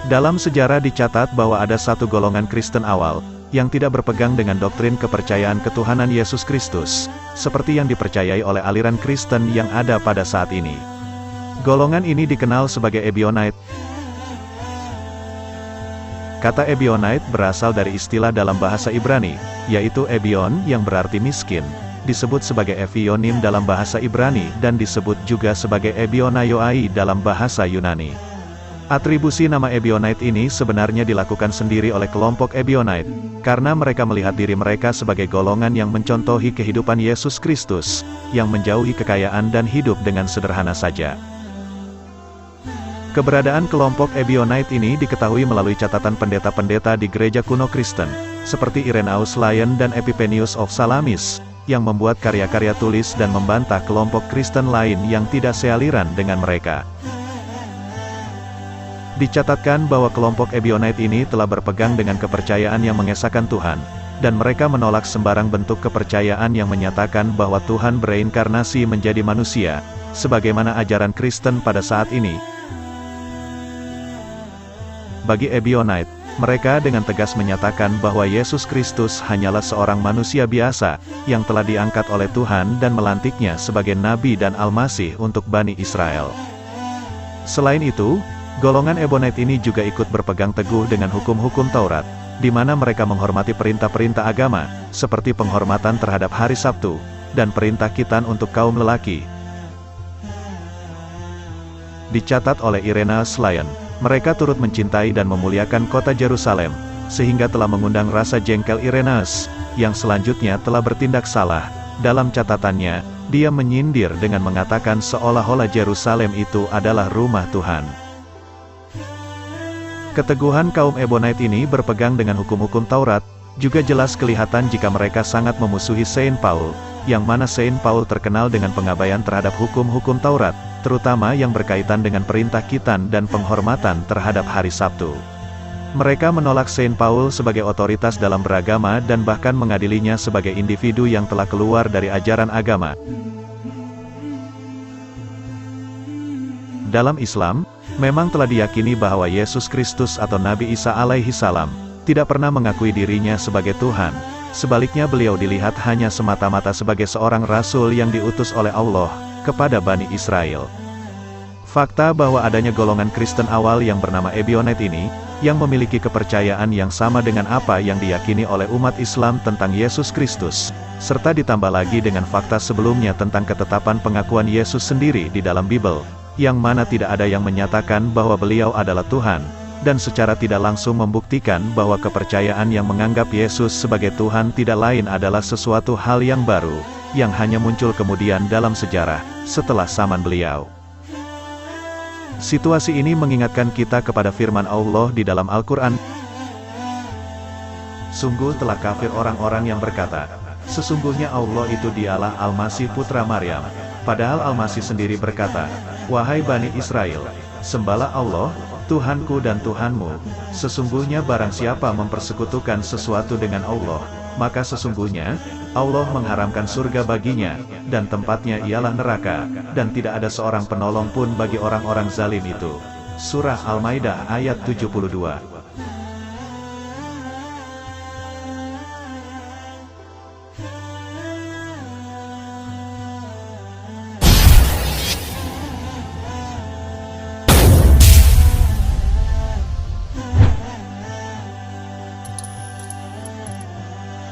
Dalam sejarah dicatat bahwa ada satu golongan Kristen awal, yang tidak berpegang dengan doktrin kepercayaan ketuhanan Yesus Kristus, seperti yang dipercayai oleh aliran Kristen yang ada pada saat ini. Golongan ini dikenal sebagai Ebionite. Kata Ebionite berasal dari istilah dalam bahasa Ibrani, yaitu Ebion yang berarti miskin, disebut sebagai Evionim dalam bahasa Ibrani dan disebut juga sebagai Ebionayoai dalam bahasa Yunani. Atribusi nama Ebionite ini sebenarnya dilakukan sendiri oleh kelompok Ebionite, karena mereka melihat diri mereka sebagai golongan yang mencontohi kehidupan Yesus Kristus, yang menjauhi kekayaan dan hidup dengan sederhana saja. Keberadaan kelompok Ebionite ini diketahui melalui catatan pendeta-pendeta di gereja kuno Kristen, seperti Irenaeus Lyon dan Epiphanius of Salamis, yang membuat karya-karya tulis dan membantah kelompok Kristen lain yang tidak sealiran dengan mereka. Dicatatkan bahwa kelompok Ebionite ini telah berpegang dengan kepercayaan yang mengesahkan Tuhan, dan mereka menolak sembarang bentuk kepercayaan yang menyatakan bahwa Tuhan bereinkarnasi menjadi manusia, sebagaimana ajaran Kristen pada saat ini. Bagi Ebionite, mereka dengan tegas menyatakan bahwa Yesus Kristus hanyalah seorang manusia biasa, yang telah diangkat oleh Tuhan dan melantiknya sebagai Nabi dan Almasih untuk Bani Israel. Selain itu, golongan Ebionite ini juga ikut berpegang teguh dengan hukum-hukum Taurat, di mana mereka menghormati perintah-perintah agama, seperti penghormatan terhadap hari Sabtu, dan perintah khitan untuk kaum lelaki. Dicatat oleh Irenaeus Lyon, mereka turut mencintai dan memuliakan kota Yerusalem, sehingga telah mengundang rasa jengkel Irenaeus, yang selanjutnya telah bertindak salah. Dalam catatannya, dia menyindir dengan mengatakan seolah-olah Yerusalem itu adalah rumah Tuhan. Keteguhan kaum Ebionite ini berpegang dengan hukum-hukum Taurat, juga jelas kelihatan jika mereka sangat memusuhi Saint Paul, yang mana Saint Paul terkenal dengan pengabaian terhadap hukum-hukum Taurat, terutama yang berkaitan dengan perintah khitan dan penghormatan terhadap hari Sabtu. Mereka menolak Saint Paul sebagai otoritas dalam beragama dan bahkan mengadilinya sebagai individu yang telah keluar dari ajaran agama. Dalam Islam, memang telah diyakini bahwa Yesus Kristus atau Nabi Isa alaihi salam, tidak pernah mengakui dirinya sebagai Tuhan. Sebaliknya beliau dilihat hanya semata-mata sebagai seorang rasul yang diutus oleh Allah kepada Bani Israel. Fakta bahwa adanya golongan Kristen awal yang bernama Ebionite ini, yang memiliki kepercayaan yang sama dengan apa yang diyakini oleh umat Islam tentang Yesus Kristus, serta ditambah lagi dengan fakta sebelumnya tentang ketetapan pengakuan Yesus sendiri di dalam Bible, yang mana tidak ada yang menyatakan bahwa beliau adalah Tuhan, dan secara tidak langsung membuktikan bahwa kepercayaan yang menganggap Yesus sebagai Tuhan tidak lain adalah sesuatu hal yang baru, yang hanya muncul kemudian dalam sejarah, setelah zaman beliau. Situasi ini mengingatkan kita kepada firman Allah di dalam Al-Quran. Sungguh telah kafir orang-orang yang berkata, sesungguhnya Allah itu dialah Al-Masih putra Maryam. Padahal Al-Masih sendiri berkata, wahai Bani Israel, sembahlah Allah, Tuhanku dan Tuhanmu. Sesungguhnya barang siapa mempersekutukan sesuatu dengan Allah, maka sesungguhnya Allah mengharamkan surga baginya, dan tempatnya ialah neraka, dan tidak ada seorang penolong pun bagi orang-orang zalim itu. Surah Al-Maidah ayat 72.